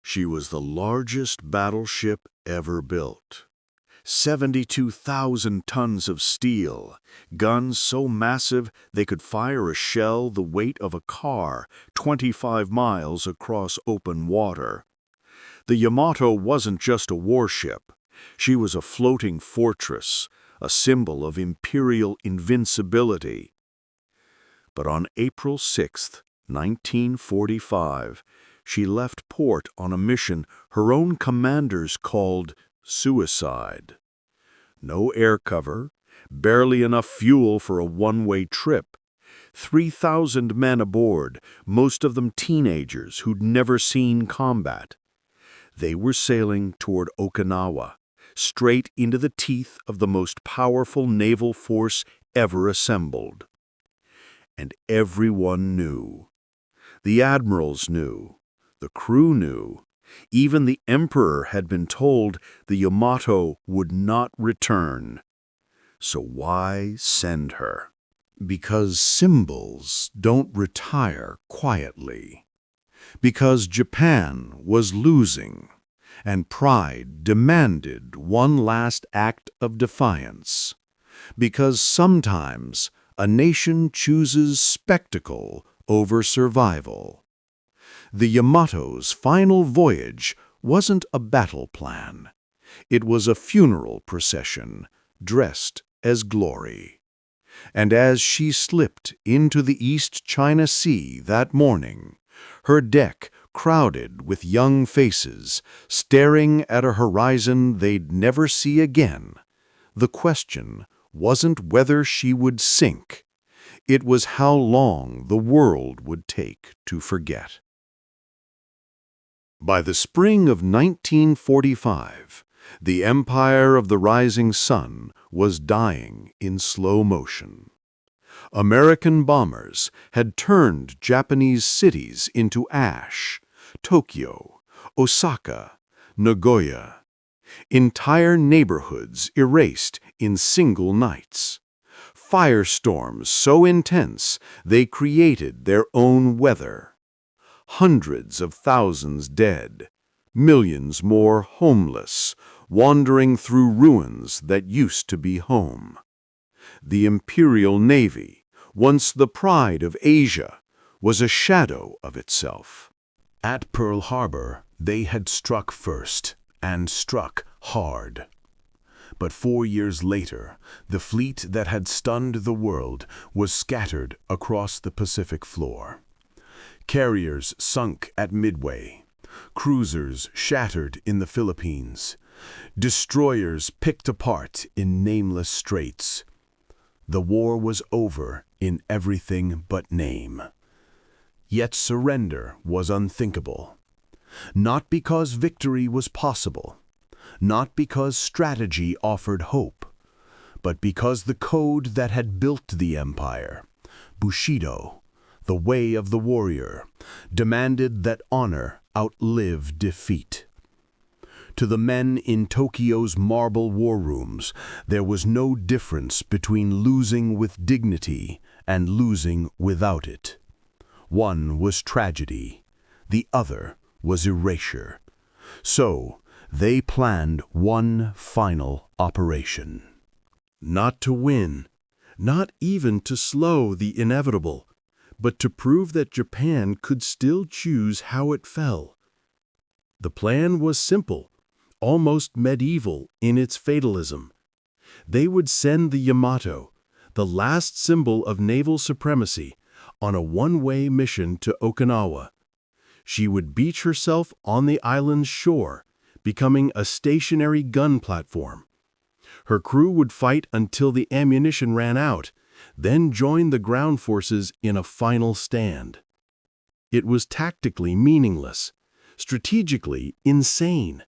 She was the largest battleship ever built. 72,000 tons of steel, guns so massive they could fire a shell the weight of a car 25 miles across open water. The Yamato wasn't just a warship. She was a floating fortress, a symbol of imperial invincibility. But on April 6, 1945, she left port on a mission her own commanders called suicide. No air cover, barely enough fuel for a one-way trip. 3,000 men aboard, most of them teenagers who'd never seen combat. They were sailing toward Okinawa, straight into the teeth of the most powerful naval force ever assembled. And everyone knew. The admirals knew. The crew knew. Even the emperor had been told the Yamato would not return. So why send her? Because symbols don't retire quietly. Because Japan was losing, and pride demanded one last act of defiance. Because sometimes a nation chooses spectacle over survival. The Yamato's final voyage wasn't a battle plan. It was a funeral procession, dressed as glory. And as she slipped into the East China Sea that morning, her deck crowded with young faces, staring at a horizon they'd never see again, the question wasn't whether she would sink. It was how long the world would take to forget. By the spring of 1945, the empire of the rising sun was dying in slow motion. American bombers had turned Japanese cities into ash: Tokyo, Osaka, Nagoya. Entire neighborhoods erased in single nights. Firestorms so intense they created their own weather. Hundreds of thousands dead, millions more homeless, wandering through ruins that used to be home. The Imperial Navy, once the pride of Asia, was a shadow of itself. At Pearl Harbor, they had struck first, and struck hard. But 4 years later, the fleet that had stunned the world was scattered across the Pacific floor. Carriers sunk at Midway, cruisers shattered in the Philippines, destroyers picked apart in nameless straits. The war was over in everything but name. Yet surrender was unthinkable. Not because victory was possible, not because strategy offered hope, but because the code that had built the empire, Bushido, the way of the warrior, demanded that honor outlive defeat. To the men in Tokyo's marble war rooms, there was no difference between losing with dignity and losing without it. One was tragedy, the other was erasure. So, they planned one final operation. Not to win, not even to slow the inevitable, but to prove that Japan could still choose how it fell. The plan was simple, almost medieval in its fatalism. They would send the Yamato, the last symbol of naval supremacy, on a one-way mission to Okinawa. She would beach herself on the island's shore, becoming a stationary gun platform. Her crew would fight until the ammunition ran out, then join the ground forces in a final stand. It was tactically meaningless, strategically insane.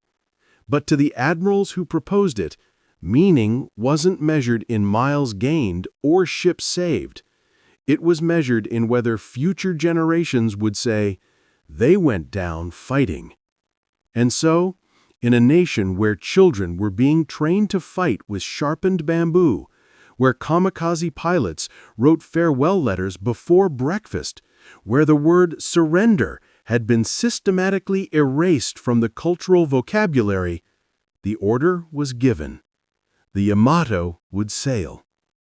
But to the admirals who proposed it, meaning wasn't measured in miles gained or ships saved. It was measured in whether future generations would say, they went down fighting. And so, in a nation where children were being trained to fight with sharpened bamboo, where kamikaze pilots wrote farewell letters before breakfast, where the word surrender had been systematically erased from the cultural vocabulary, the order was given. The Yamato would sail,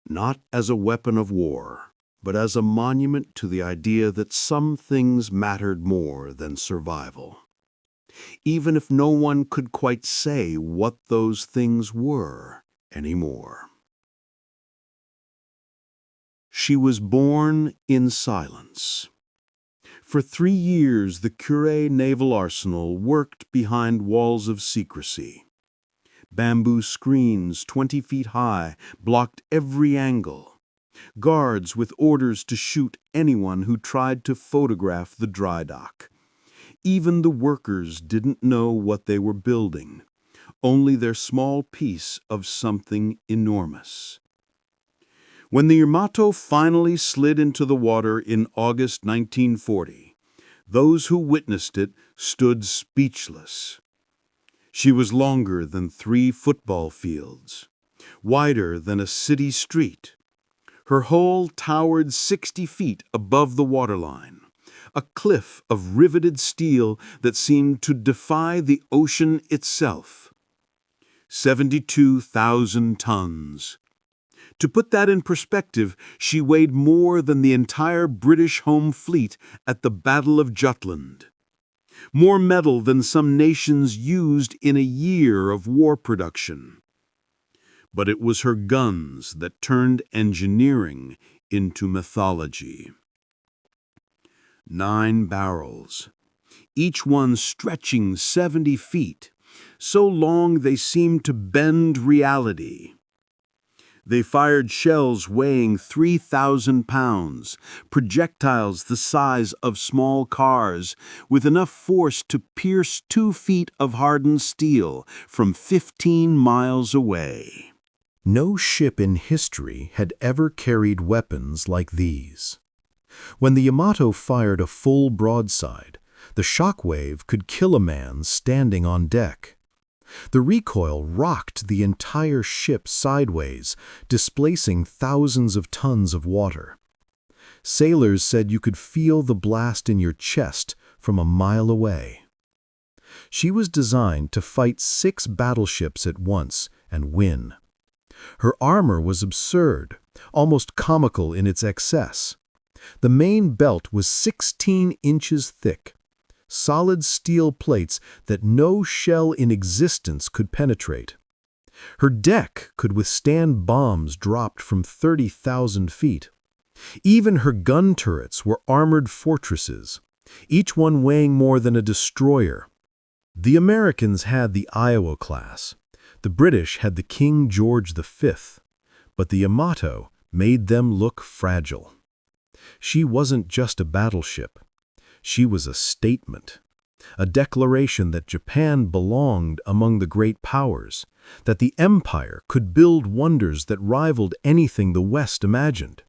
not as a weapon of war, but as a monument to the idea that some things mattered more than survival. Even if no one could quite say what those things were anymore. She was born in silence. For 3 years, the Kure Naval Arsenal worked behind walls of secrecy. Bamboo screens 20 feet high blocked every angle. Guards with orders to shoot anyone who tried to photograph the dry dock. Even the workers didn't know what they were building, only their small piece of something enormous. When the Yamato finally slid into the water in August 1940, those who witnessed it stood speechless. She was longer than 3 football fields, wider than a city street. Her hull towered 60 feet above the waterline, a cliff of riveted steel that seemed to defy the ocean itself. 72,000 tons. To put that in perspective, she weighed more than the entire British home fleet at the Battle of Jutland. More metal than some nations used in a year of war production. But it was her guns that turned engineering into mythology. 9 barrels, each one stretching 70 feet, so long they seemed to bend reality. They fired shells weighing 3,000 pounds, projectiles the size of small cars, with enough force to pierce 2 feet of hardened steel from 15 miles away. No ship in history had ever carried weapons like these. When the Yamato fired a full broadside, the shockwave could kill a man standing on deck. The recoil rocked the entire ship sideways, displacing thousands of tons of water. Sailors said you could feel the blast in your chest from a mile away. She was designed to fight 6 battleships at once and win. Her armor was absurd, almost comical in its excess. The main belt was 16 inches thick. Solid steel plates that no shell in existence could penetrate. Her deck could withstand bombs dropped from 30,000 feet. Even her gun turrets were armored fortresses, each one weighing more than a destroyer. The Americans had the Iowa class. The British had the King George V, but the Yamato made them look fragile. She wasn't just a battleship. She was a statement, a declaration that Japan belonged among the great powers, that the empire could build wonders that rivaled anything the West imagined.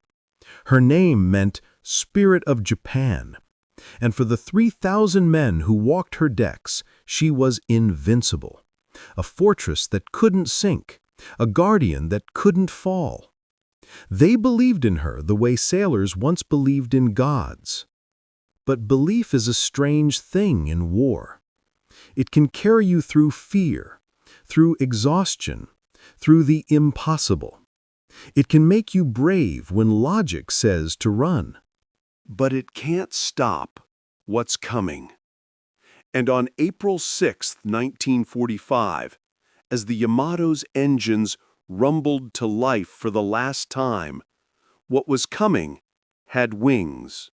Her name meant Spirit of Japan, and for the 3,000 men who walked her decks, she was invincible, a fortress that couldn't sink, a guardian that couldn't fall. They believed in her the way sailors once believed in gods. But belief is a strange thing in war. It can carry you through fear, through exhaustion, through the impossible. It can make you brave when logic says to run. But it can't stop what's coming. And on April 6, 1945, as the Yamato's engines rumbled to life for the last time, what was coming had wings.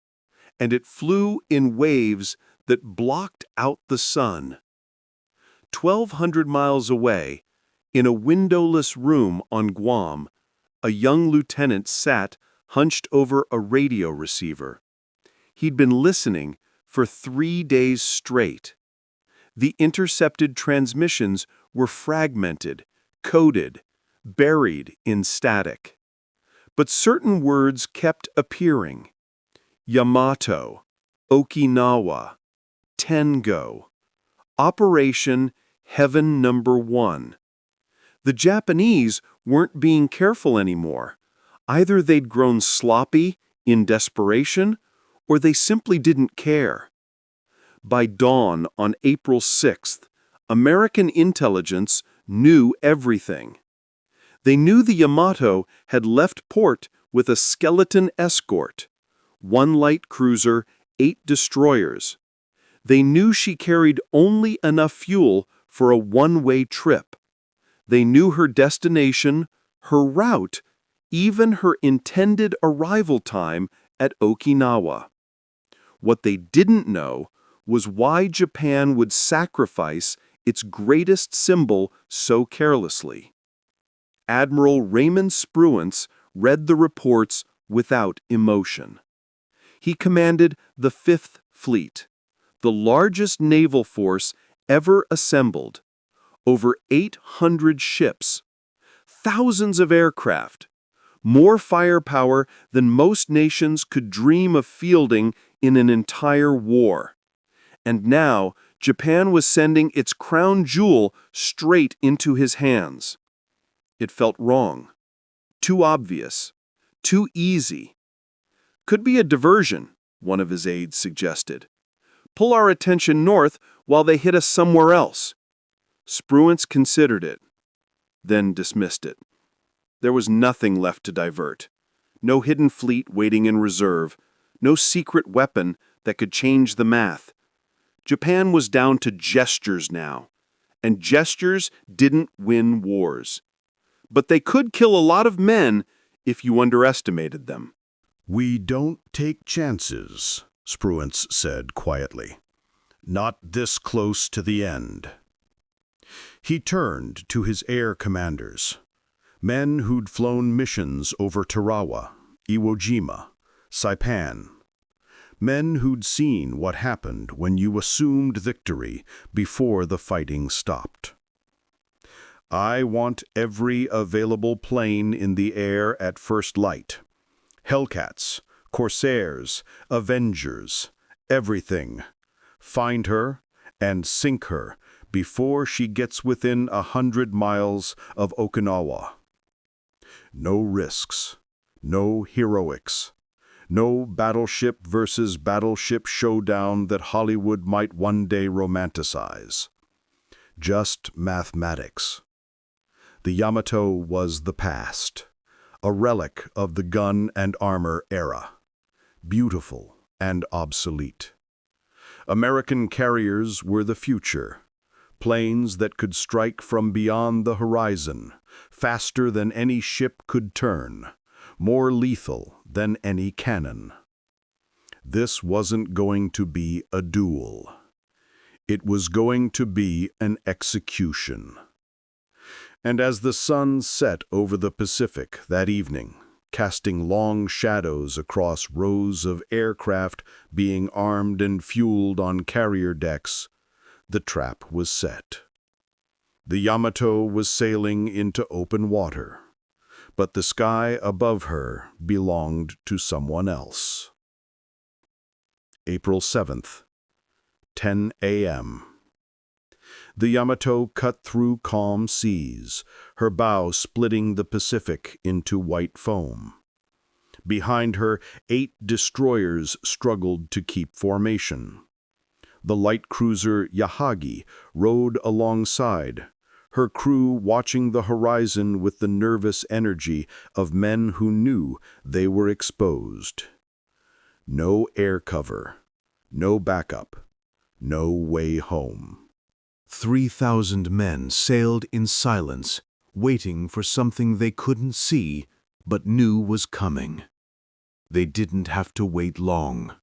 And it flew in waves that blocked out the sun. 1,200 miles away, in a windowless room on Guam, a young lieutenant sat hunched over a radio receiver. He'd been listening for 3 days straight. The intercepted transmissions were fragmented, coded, buried in static. But certain words kept appearing. Yamato, Okinawa, Tengo, Operation Heaven No. 1. The Japanese weren't being careful anymore. Either they'd grown sloppy in desperation, or they simply didn't care. By dawn on April 6th, American intelligence knew everything. They knew the Yamato had left port with a skeleton escort, 1 light cruiser, 8 destroyers. They knew she carried only enough fuel for a one-way trip. They knew her destination, her route, even her intended arrival time at Okinawa. What they didn't know was why Japan would sacrifice its greatest symbol so carelessly. Admiral Raymond Spruance read the reports without emotion. He commanded the Fifth Fleet, the largest naval force ever assembled, over 800 ships, thousands of aircraft, more firepower than most nations could dream of fielding in an entire war. And now, Japan was sending its crown jewel straight into his hands. It felt wrong, too obvious, too easy. Could be a diversion, one of his aides suggested. Pull our attention north while they hit us somewhere else. Spruance considered it, then dismissed it. There was nothing left to divert. No hidden fleet waiting in reserve, no secret weapon that could change the math. Japan was down to gestures now, and gestures didn't win wars. But they could kill a lot of men if you underestimated them. "We don't take chances," Spruance said quietly. "Not this close to the end." He turned to his air commanders, men who'd flown missions over Tarawa, Iwo Jima, Saipan, men who'd seen what happened when you assumed victory before the fighting stopped. "I want every available plane in the air at first light. Hellcats, Corsairs, Avengers, everything. Find her and sink her before she gets within 100 miles of Okinawa. No risks, no heroics, no battleship versus battleship showdown that Hollywood might one day romanticize. Just mathematics. The Yamato was the past, a relic of the gun and armor era, beautiful and obsolete. American carriers were the future, planes that could strike from beyond the horizon, faster than any ship could turn, more lethal than any cannon. This wasn't going to be a duel. It was going to be an execution. And as the sun set over the Pacific that evening, casting long shadows across rows of aircraft being armed and fueled on carrier decks, the trap was set. The Yamato was sailing into open water, but the sky above her belonged to someone else. April 7th, 10 a.m. The Yamato cut through calm seas, her bow splitting the Pacific into white foam. Behind her, 8 destroyers struggled to keep formation. The light cruiser Yahagi rode alongside, her crew watching the horizon with the nervous energy of men who knew they were exposed. No air cover, no backup, no way home. 3,000 men sailed in silence, waiting for something they couldn't see but knew was coming. They didn't have to wait long.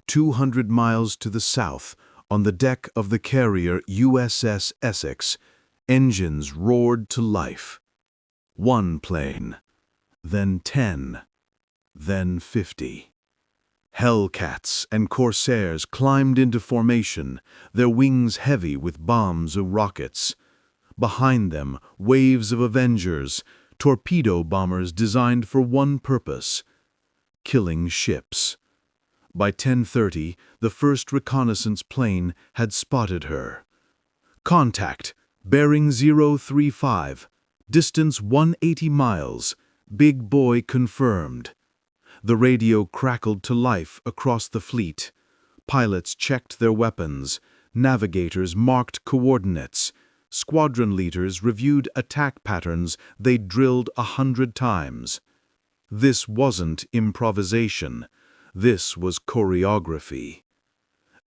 200 miles to the south, on the deck of the carrier USS Essex, engines roared to life. 1 plane, then 10, then 50. Hellcats and Corsairs climbed into formation, their wings heavy with bombs or rockets. Behind them, waves of Avengers, torpedo bombers designed for one purpose: killing ships. By 10:30, the first reconnaissance plane had spotted her. "Contact, bearing 035, distance 180 miles, big boy confirmed." The radio crackled to life across the fleet. Pilots checked their weapons. Navigators marked coordinates. Squadron leaders reviewed attack patterns they'd drilled 100 times. This wasn't improvisation. This was choreography.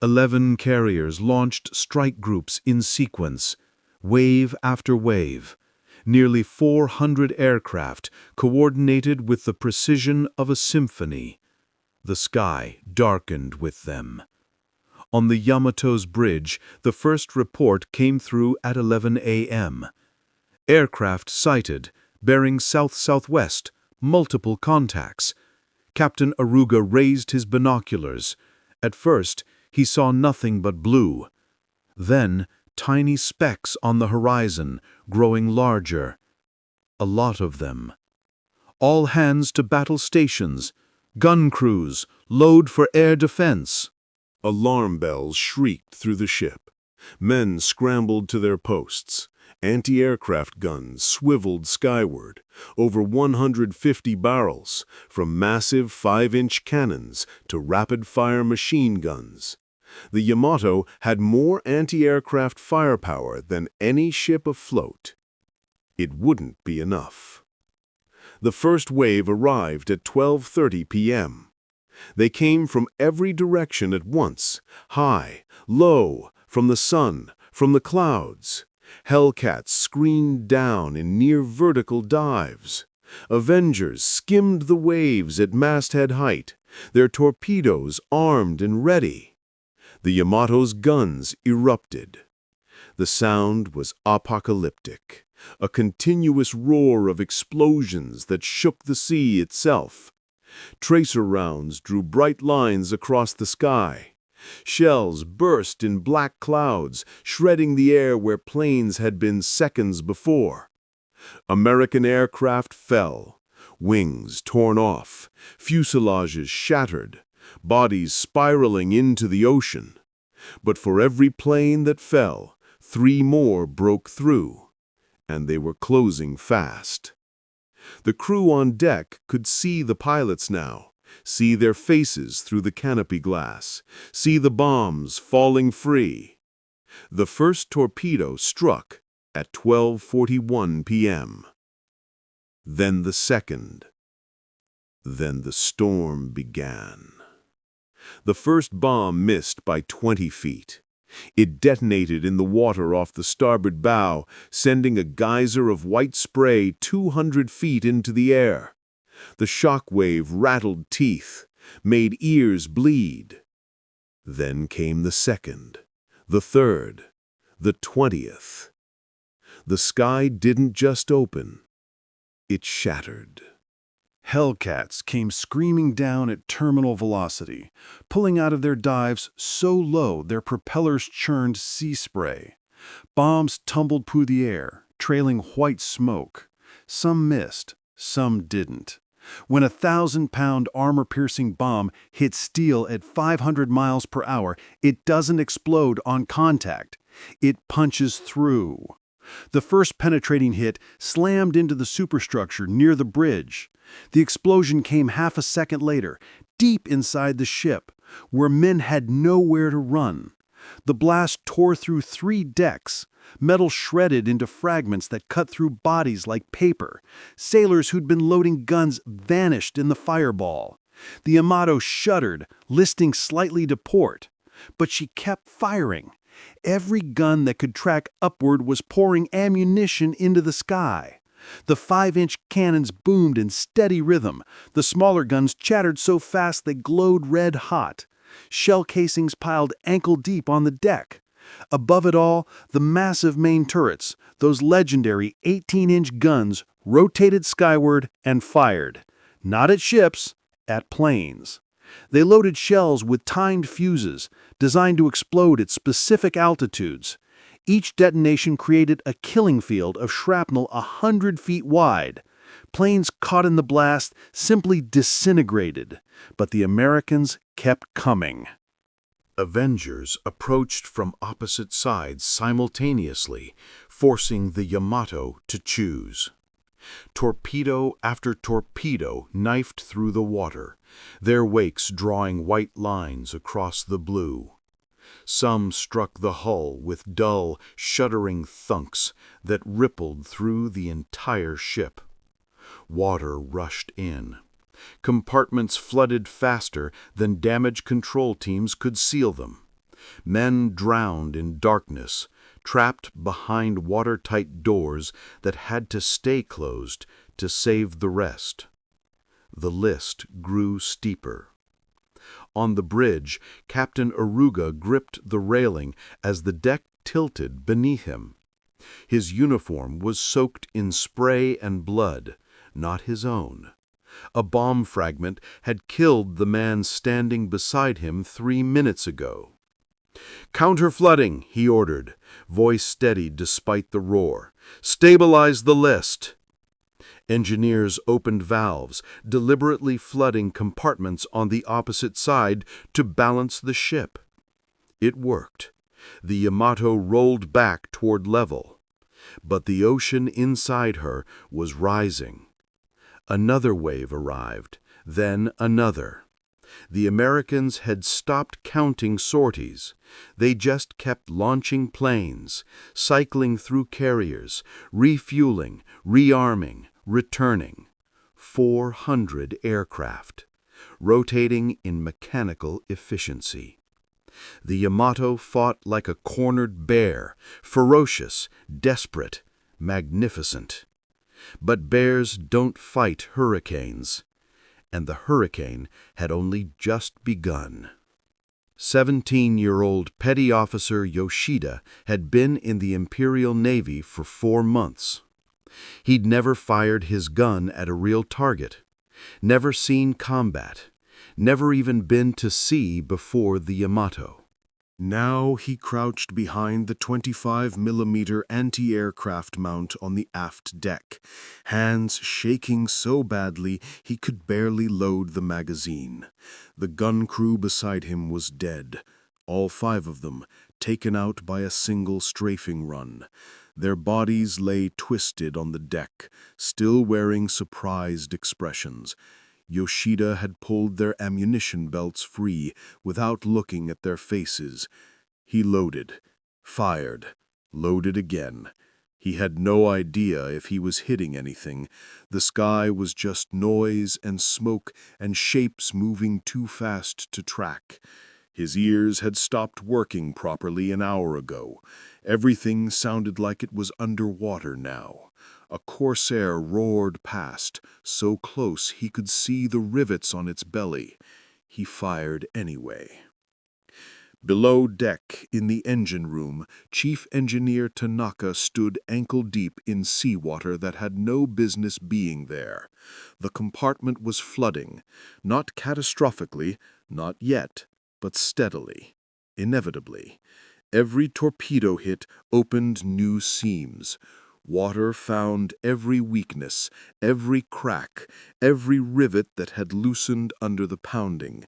11 carriers launched strike groups in sequence, wave after wave. Nearly 400 aircraft coordinated with the precision of a symphony. The sky darkened with them. On the Yamato's bridge, the first report came through at 11 a.m. Aircraft sighted, bearing south-southwest, multiple contacts. Captain Aruga raised his binoculars. At first, he saw nothing but blue. Then, tiny specks on the horizon, growing larger. A lot of them. All hands to battle stations. Gun crews, load for air defense. Alarm bells shrieked through the ship. Men scrambled to their posts. Anti-aircraft guns swiveled skyward, over 150 barrels, from massive 5-inch cannons to rapid-fire machine guns. The Yamato had more anti-aircraft firepower than any ship afloat. It wouldn't be enough. The first wave arrived at 12:30 p.m. They came from every direction at once, high, low, from the sun, from the clouds. Hellcats screened down in near-vertical dives. Avengers skimmed the waves at masthead height, their torpedoes armed and ready. The Yamato's guns erupted. The sound was apocalyptic, a continuous roar of explosions that shook the sea itself. Tracer rounds drew bright lines across the sky. Shells burst in black clouds, shredding the air where planes had been seconds before. American aircraft fell, wings torn off, fuselages shattered, bodies spiraling into the ocean. But for every plane that fell, 3 more broke through, and they were closing fast. The crew on deck could see the pilots now, see their faces through the canopy glass, see the bombs falling free. The first torpedo struck at 12:41 p.m. Then the second. Then the storm began. The first bomb missed by 20 feet. It detonated in the water off the starboard bow, sending a geyser of white spray 200 feet into the air. The shock wave rattled teeth, made ears bleed. Then came the second, the third, the 20th. The sky didn't just open, it shattered. Hellcats came screaming down at terminal velocity, pulling out of their dives so low their propellers churned sea spray. Bombs tumbled through the air, trailing white smoke. Some missed, some didn't. When a 1,000-pound armor-piercing bomb hits steel at 500 miles per hour, it doesn't explode on contact. It punches through. The first penetrating hit slammed into the superstructure near the bridge. The explosion came half a second later, deep inside the ship, where men had nowhere to run. The blast tore through 3 decks. Metal shredded into fragments that cut through bodies like paper. Sailors who'd been loading guns vanished in the fireball. The Yamato shuddered, listing slightly to port. But she kept firing. Every gun that could track upward was pouring ammunition into the sky. The 5-inch cannons boomed in steady rhythm. The smaller guns chattered so fast they glowed red hot. Shell casings piled ankle-deep on the deck. Above it all, the massive main turrets, those legendary 18-inch guns, rotated skyward and fired. Not at ships, at planes. They loaded shells with timed fuses, designed to explode at specific altitudes. Each detonation created a killing field of shrapnel 100 feet wide. Planes caught in the blast simply disintegrated, but the Americans kept coming. Avengers approached from opposite sides simultaneously, forcing the Yamato to choose. Torpedo after torpedo knifed through the water, their wakes drawing white lines across the blue. Some struck the hull with dull, shuddering thunks that rippled through the entire ship. Water rushed in. Compartments flooded faster than damage control teams could seal them. Men drowned in darkness, trapped behind watertight doors that had to stay closed to save the rest. The list grew steeper. On the bridge, Captain Aruga gripped the railing as the deck tilted beneath him. His uniform was soaked in spray and blood, not his own. A bomb fragment had killed the man standing beside him 3 minutes ago. "Counter-flooding," he ordered, voice steady despite the roar. "Stabilize the list." Engineers opened valves, deliberately flooding compartments on the opposite side to balance the ship. It worked. The Yamato rolled back toward level. But the ocean inside her was rising. Another wave arrived, then another. The Americans had stopped counting sorties. They just kept launching planes, cycling through carriers, refueling, rearming, returning. 400 aircraft, rotating in mechanical efficiency. The Yamato fought like a cornered bear, ferocious, desperate, magnificent. But bears don't fight hurricanes, and the hurricane had only just begun. 17-year-old Petty Officer Yoshida had been in the Imperial Navy for 4 months. He'd never fired his gun at a real target, never seen combat, never even been to sea before the Yamato. Now he crouched behind the 25mm anti-aircraft mount on the aft deck, hands shaking so badly he could barely load the magazine. The gun crew beside him was dead, all 5 of them, taken out by a single strafing run. Their bodies lay twisted on the deck, still wearing surprised expressions. Yoshida had pulled their ammunition belts free without looking at their faces. He loaded, fired, loaded again. He had no idea if he was hitting anything. The sky was just noise and smoke and shapes moving too fast to track. His ears had stopped working properly an hour ago. Everything sounded like it was underwater now. A corsair roared past, so close he could see the rivets on its belly. He fired anyway. Below deck, in the engine room, Chief Engineer Tanaka stood ankle-deep in seawater that had no business being there. The compartment was flooding, not catastrophically, not yet, but steadily, inevitably. Every torpedo hit opened new seams. Water found every weakness, every crack, every rivet that had loosened under the pounding.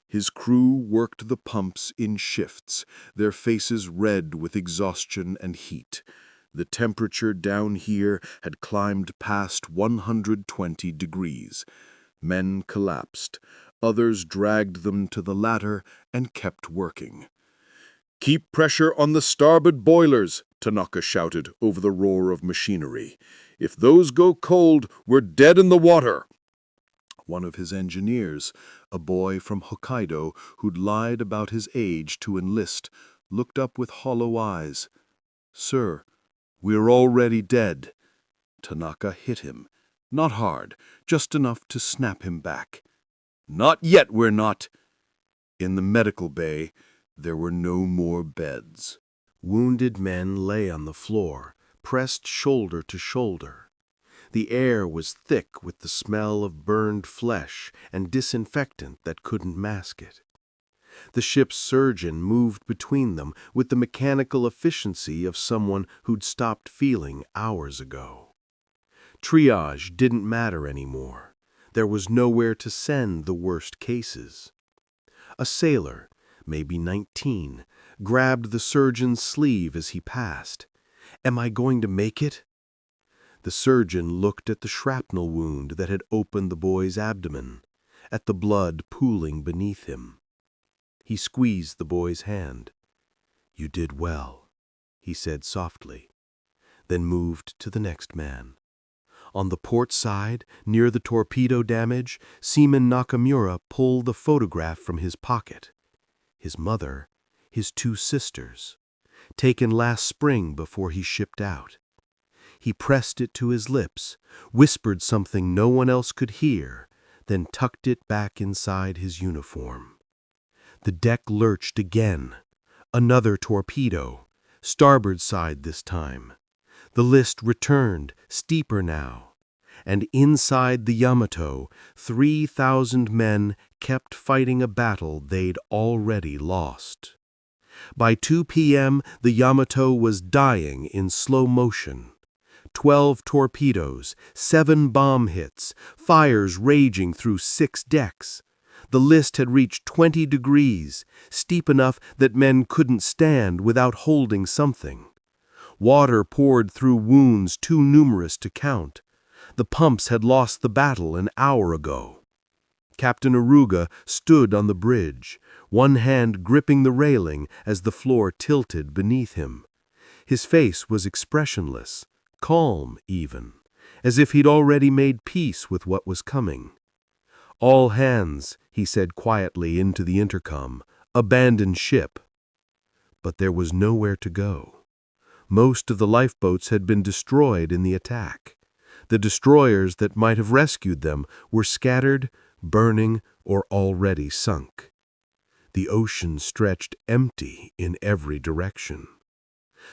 His crew worked the pumps in shifts, their faces red with exhaustion and heat. The temperature down here had climbed past 120 degrees. Men collapsed. Others dragged them to the ladder and kept working. "Keep pressure on the starboard boilers," Tanaka shouted over the roar of machinery. "If those go cold, we're dead in the water." One of his engineers, a boy from Hokkaido who'd lied about his age to enlist, looked up with hollow eyes. "Sir, we're already dead." Tanaka hit him. Not hard, just enough to snap him back. "Not yet, we're not." In the medical bay, there were no more beds. Wounded men lay on the floor, pressed shoulder to shoulder. The air was thick with the smell of burned flesh and disinfectant that couldn't mask it. The ship's surgeon moved between them with the mechanical efficiency of someone who'd stopped feeling hours ago. Triage didn't matter anymore. There was nowhere to send the worst cases. A sailor, maybe 19, grabbed the surgeon's sleeve as he passed. "Am I going to make it?" The surgeon looked at the shrapnel wound that had opened the boy's abdomen. at the blood pooling beneath him. He squeezed the boy's hand. "You did well," he said softly, then moved to the next man. On the port side, near the torpedo damage, Seaman Nakamura pulled the photograph from his pocket. His mother, his two sisters, taken last spring before he shipped out. He pressed it to his lips, whispered something no one else could hear, then tucked it back inside his uniform. The deck lurched again. Another torpedo, starboard side this time. The list returned, steeper now. And inside the Yamato, 3,000 men kept fighting a battle they'd already lost. By 2 p.m., the Yamato was dying in slow motion. 12 torpedoes, 7 bomb hits, fires raging through 6 decks. The list had reached 20 degrees, steep enough that men couldn't stand without holding something. Water poured through wounds too numerous to count. The pumps had lost the battle an hour ago. Captain Aruga stood on the bridge, one hand gripping the railing as the floor tilted beneath him. His face was expressionless, calm even, as if he'd already made peace with what was coming. "All hands," he said quietly into the intercom, "abandon ship." But there was nowhere to go. Most of the lifeboats had been destroyed in the attack. The destroyers that might have rescued them were scattered, burning, or already sunk. The ocean stretched empty in every direction.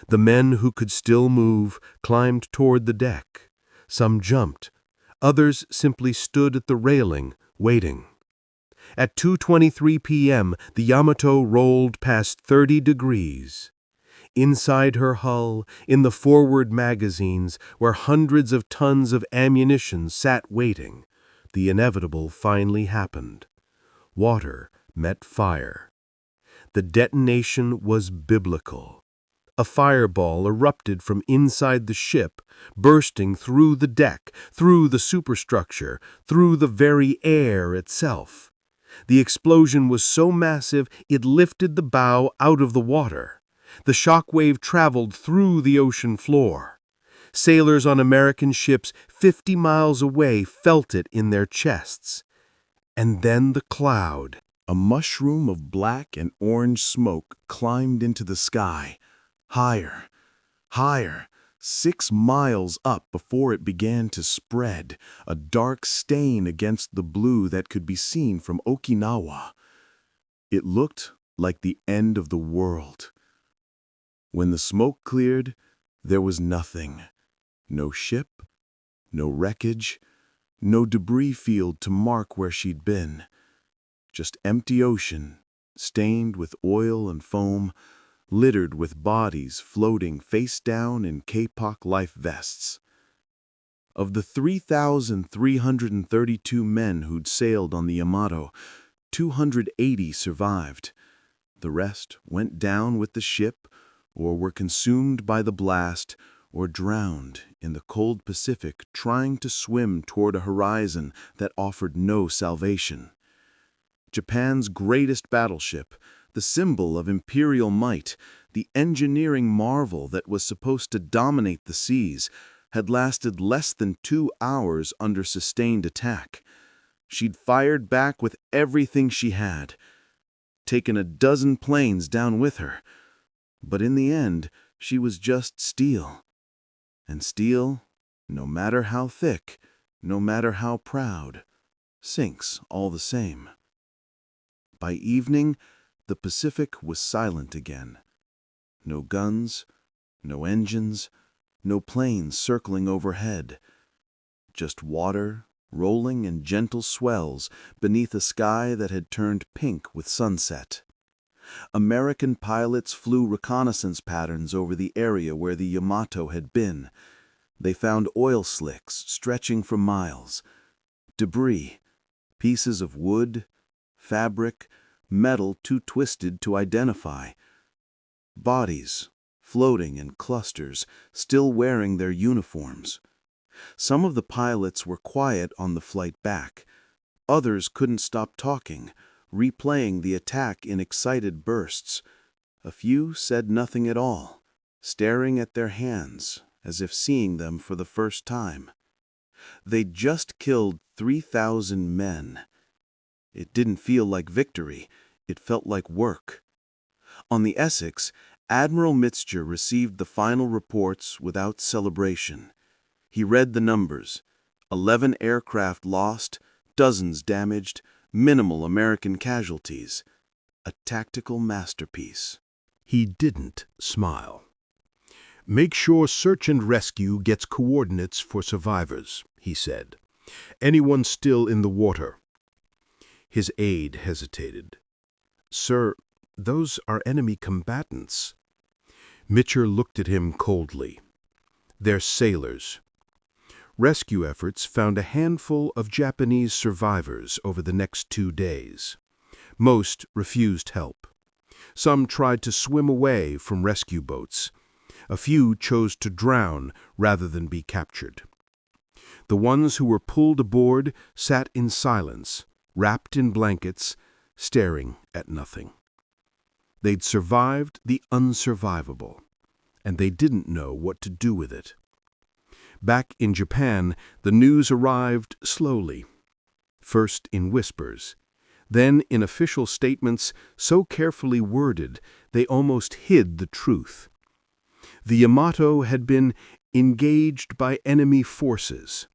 The men who could still move climbed toward the deck. Some jumped. Others simply stood at the railing, waiting. At 2:23 p.m., the Yamato rolled past 30 degrees. Inside her hull, in the forward magazines, where hundreds of tons of ammunition sat waiting, the inevitable finally happened. Water met fire. The detonation was biblical. A fireball erupted from inside the ship, bursting through the deck, through the superstructure, through the very air itself. The explosion was so massive it lifted the bow out of the water. The shock wave traveled through the ocean floor. Sailors on American ships 50 miles away felt it in their chests. And then the cloud. A mushroom of black and orange smoke climbed into the sky, higher, higher, 6 miles up before it began to spread, a dark stain against the blue that could be seen from Okinawa. It looked like the end of the world. When the smoke cleared, there was nothing. No ship, no wreckage, no debris field to mark where she'd been. Just empty ocean, stained with oil and foam, littered with bodies floating face down in K-Pop life vests. Of the 3,332 men who'd sailed on the Yamato, 280 survived. The rest went down with the ship, or were consumed by the blast, or drowned in the cold Pacific trying to swim toward a horizon that offered no salvation. Japan's greatest battleship, the symbol of imperial might, the engineering marvel that was supposed to dominate the seas, had lasted less than 2 hours under sustained attack. She'd fired back with everything she had, taken a dozen planes down with her. But in the end, she was just steel. And steel, no matter how thick, no matter how proud, sinks all the same. By evening, the Pacific was silent again. No guns, no engines, no planes circling overhead. Just water, rolling in gentle swells beneath a sky that had turned pink with sunset. American pilots flew reconnaissance patterns over the area where the Yamato had been. They found oil slicks stretching for miles. Debris, pieces of wood, fabric, metal too twisted to identify. Bodies, floating in clusters, still wearing their uniforms. Some of the pilots were quiet on the flight back. Others couldn't stop talking, replaying the attack in excited bursts. A few said nothing at all, staring at their hands as if seeing them for the first time. They'd just killed 3,000 men. It didn't feel like victory, it felt like work. On the Essex, Admiral Mitzger received the final reports without celebration. He read the numbers: 11 aircraft lost, dozens damaged, minimal American casualties. A tactical masterpiece. He didn't smile. "Make sure search and rescue gets coordinates for survivors," he said. "Anyone still in the water?" His aide hesitated. "Sir, those are enemy combatants." Mitcher looked at him coldly. "They're sailors." Rescue efforts found a handful of Japanese survivors over the next 2 days. Most refused help. Some tried to swim away from rescue boats. A few chose to drown rather than be captured. The ones who were pulled aboard sat in silence, wrapped in blankets, staring at nothing. They'd survived the unsurvivable, and they didn't know what to do with it. Back in Japan, the news arrived slowly, first in whispers, then in official statements so carefully worded they almost hid the truth. The Yamato had been engaged by enemy forces.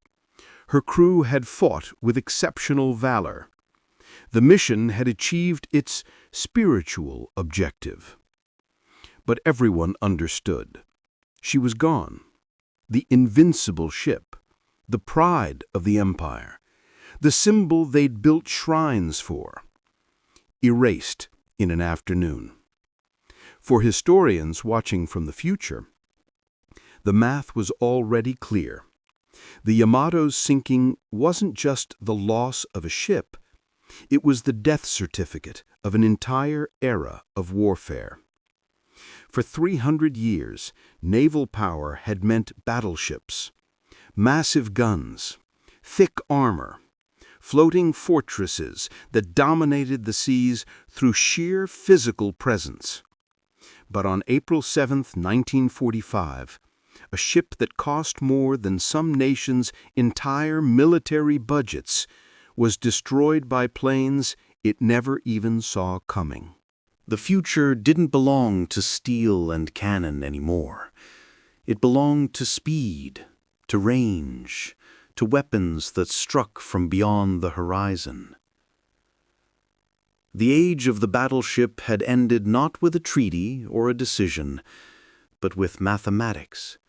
Her crew had fought with exceptional valor. The mission had achieved its spiritual objective. But everyone understood. She was gone. The invincible ship, the pride of the empire, the symbol they'd built shrines for, erased in an afternoon. For historians watching from the future, the math was already clear. The Yamato's sinking wasn't just the loss of a ship, it was the death certificate of an entire era of warfare. For 300 years, naval power had meant battleships, massive guns, thick armor, floating fortresses that dominated the seas through sheer physical presence. But on April 7, 1945, a ship that cost more than some nations' entire military budgets was destroyed by planes it never even saw coming. The future didn't belong to steel and cannon anymore. It belonged to speed, to range, to weapons that struck from beyond the horizon. The age of the battleship had ended not with a treaty or a decision, but with mathematics.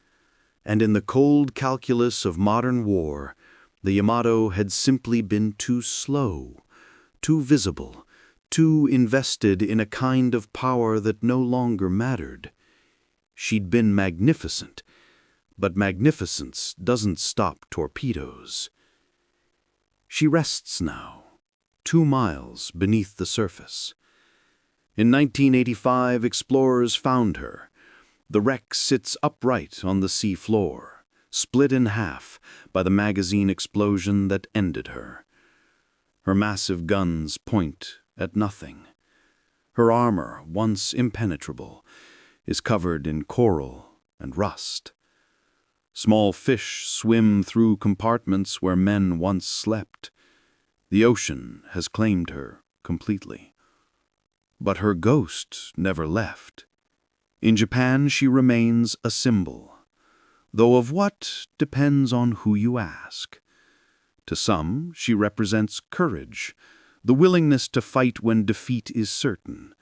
And in the cold calculus of modern war, the Yamato had simply been too slow, too visible, too invested in a kind of power that no longer mattered. She'd been magnificent, but magnificence doesn't stop torpedoes. She rests now, 2 miles beneath the surface. In 1985, explorers found her. The wreck sits upright on the sea floor, split in half by the magazine explosion that ended her. Her massive guns point at nothing. Her armor, once impenetrable, is covered in coral and rust. Small fish swim through compartments where men once slept. The ocean has claimed her completely. But her ghost never left. In Japan, she remains a symbol, though of what depends on who you ask. To some, she represents courage, the willingness to fight when defeat is certain.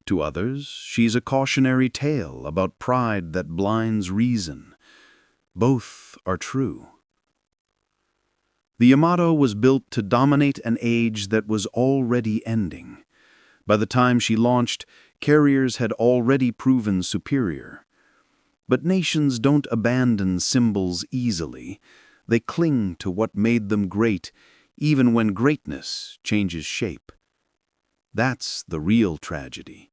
To others, she's a cautionary tale about pride that blinds reason. Both are true. The Yamato was built to dominate an age that was already ending. By the time she launched, carriers had already proven superior. But nations don't abandon symbols easily. They cling to what made them great, even when greatness changes shape. That's the real tragedy.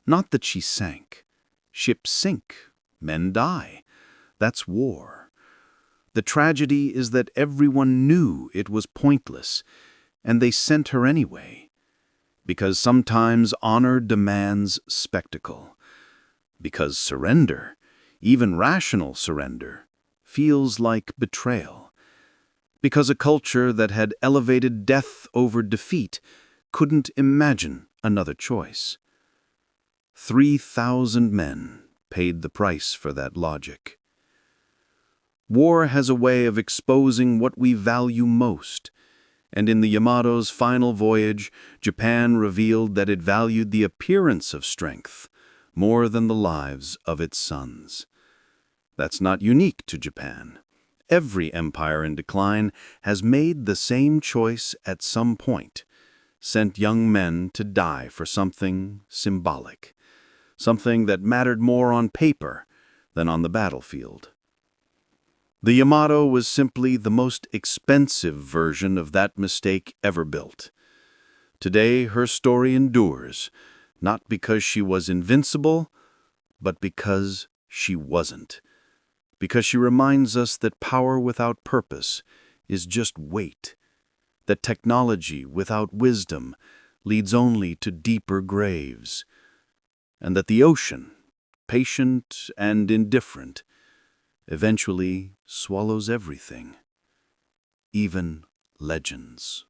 Not that she sank. Ships sink, men die. That's war. The tragedy is that everyone knew it was pointless, And they sent her anyway, because sometimes honor demands spectacle, because surrender, even rational surrender, feels like betrayal, because a culture that had elevated death over defeat couldn't imagine another choice. 3,000 men paid the price for that logic. War has a way of exposing what we value most, and in the Yamato's final voyage, Japan revealed that it valued the appearance of strength more than the lives of its sons. That's not unique to Japan. Every empire in decline has made the same choice at some point, sent young men to die for something symbolic, something that mattered more on paper than on the battlefield. The Yamato was simply the most expensive version of that mistake ever built. Today, her story endures, not because she was invincible, but because she wasn't. Because she reminds us that power without purpose is just weight, that technology without wisdom leads only to deeper graves, and that the ocean, patient and indifferent, eventually swallows everything, even legends.